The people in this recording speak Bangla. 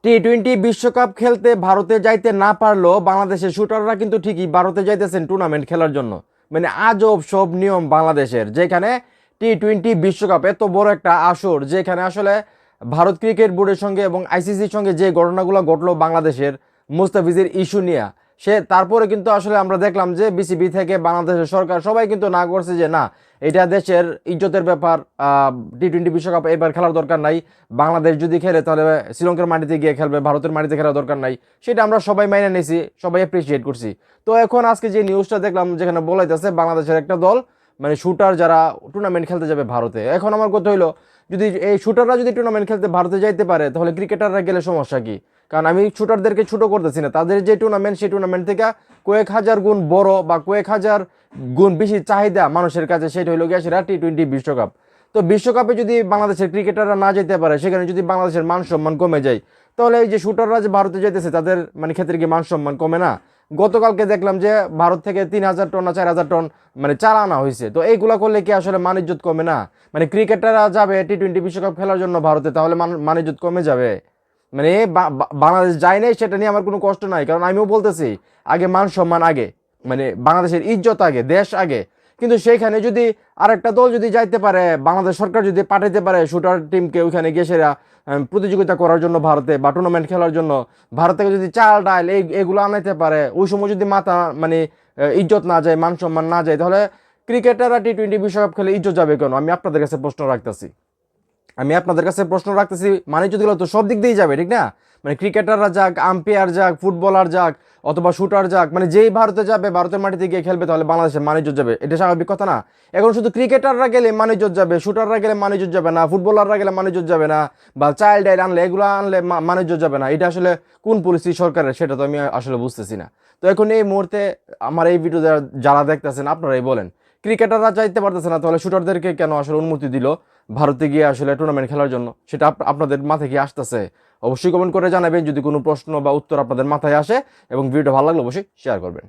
টি-20 বিশ্বকাপ খেলতে ভারতে যাইতে না পারলেও বাংলাদেশের শুটাররা কিন্তু ঠিকই ভারতে যাইতেছেন টুর্নামেন্ট খেলার জন্য। মানে আজব সব নিয়ম বাংলাদেশের, যেখানে টি-20 বিশ্বকাপ এত বড় একটা আসর, যেখানে আসলে ভারত ক্রিকেট বোর্ডের সঙ্গে এবং আইসিসির সঙ্গে যে ঘটনাগুলো ঘটলো বাংলাদেশের মুস্তাফিজের ইস্যু নিয়ে, সে তারপরে কিন্তু আসলে আমরা দেখলাম যে বিসিবি থেকে বাংলাদেশের সরকার সবাই কিন্তু না করছে যে না, এটা দেশের ইজ্জতের ব্যাপার। টি-20 বিশ্বকাপ এবার খেলার দরকার নাই, বাংলাদেশ যদি খেলে তাহলে শ্রীলঙ্কার মাটিতে গিয়ে খেলবে, ভারতের মাটিতে খেলার দরকার নাই। সেটা আমরা সবাই মাইনে নিয়েছি, সবাই অ্যাপ্রিসিয়েট করছি। তো এখন আজকে যে নিউজটা দেখলাম যেখানে বলাইতেছে বাংলাদেশের একটা দল, মানে শুটার যারা টুর্নামেন্ট খেলতে যাবে ভারতে, এখন আমার কথা হইলো যদি এই শুটাররা যদি টুর্নামেন্ট খেলতে ভারতে যাইতে পারে তাহলে ক্রিকেটাররা গেলে সমস্যা কি? কারণ আমি শুটারদেরকে ছোট করতেছি না, তাদের যে টুর্নামেন্ট সেই টুর্নামেন্ট থেকে কয়েক হাজার গুণ বড় বা কয়েক হাজার গুণ বেশি চাহিদা মানুষের কাছে, সেটা হইলো গিয়ে সেটা টি-20 বিশ্বকাপ। তো বিশ্বকাপে যদি বাংলাদেশের ক্রিকেটাররা না যেতে পারে, সেখানে যদি বাংলাদেশের মান সম্মান কমে যায়, তাহলে এই যে শুটাররা যে ভারতে যেতেছে তাদের মানে ক্ষেত্রে কি মান সম্মান কমে না? গতকালকে দেখলাম যে ভারত থেকে 3,000 টন না 4,000 টন মানে চারা আনা হয়েছে। তো এইগুলা করলে কি আসলে মান ইজ্জত কমে না? মানে ক্রিকেটাররা যাবে টি-20 বিশ্বকাপ খেলার জন্য ভারতে, তাহলে মান ইজ্জত কমে যাবে? মানে বাংলাদেশ যায় নাই সেটা নিয়ে আমার কোনো কষ্ট নাই, কারণ আমিও বলতেছি আগে মান সম্মান আগে, মানে বাংলাদেশের ইজ্জত আগে, দেশ আগে। কিন্তু সেইখানে যদি আরেকটা দল যদি যাইতে পারে, বাংলাদেশ সরকার যদি পাঠাইতে পারে শুটার টিমকে ওইখানে গিয়ে সেরা প্রতিযোগিতা করার জন্য ভারতে বা টুর্নামেন্ট খেলার জন্য, ভারত থেকে যদি চাল ডাল এগুলো আনাইতে পারে, ওই সময় যদি মাথা মানে ইজ্জত না যায়, মান সম্মান না যায়, তাহলে ক্রিকেটাররা টি-20 বিশ্বকাপ খেলে ইজ্জত যাবে কেন? আমি আপনাদের কাছে প্রশ্ন রাখতেছি। মানে যদি তো সব দিক দিয়েই যাবে, ঠিক না? মানে ক্রিকেটাররা যাক, আম্পায়ার যাক, ফুটবলার যাক, অথবা শুটার যাক, মানে যেই ভারতে যাবে, ভারতের মাটিতে গিয়ে খেলবে, তাহলে বাংলাদেশের মানিজ্য যাবে, এটা স্বাভাবিক কথা না? এখন শুধু ক্রিকেটাররা গেলে মানিজ্য যাবে, শুটাররা গেলে মানিজ্য যাবে না, ফুটবলাররা গেলে মানিজ্য যাবে না, বা চাইল্ড ডাইল আনলে এগুলো আনলে মানিজ্য যাবে না, এটা আসলে কোন পলিসি সরকারের সেটা তো আমি আসলে বুঝতেছি না। তো এখন এই মুহূর্তে আমার এই ভিডিও যারা দেখতেছেন আপনারাই বলেন, ক্রিকেটাররা চাইতে পারতেছে না, তাহলে শুটারদেরকে কেন আসলে অনুমতি দিল ভারতে গিয়ে আসলে টুর্নামেন্ট খেলার জন্য? সেটা আপনাদের মাথায় কি আসতেছে? অবশ্যই কমেন্ট করে জানাবেন যদি কোনো প্রশ্ন বা উত্তর আপনাদের মাথায় আসে, এবং ভিডিওটা ভালো লাগলে অবশ্যই শেয়ার করবেন।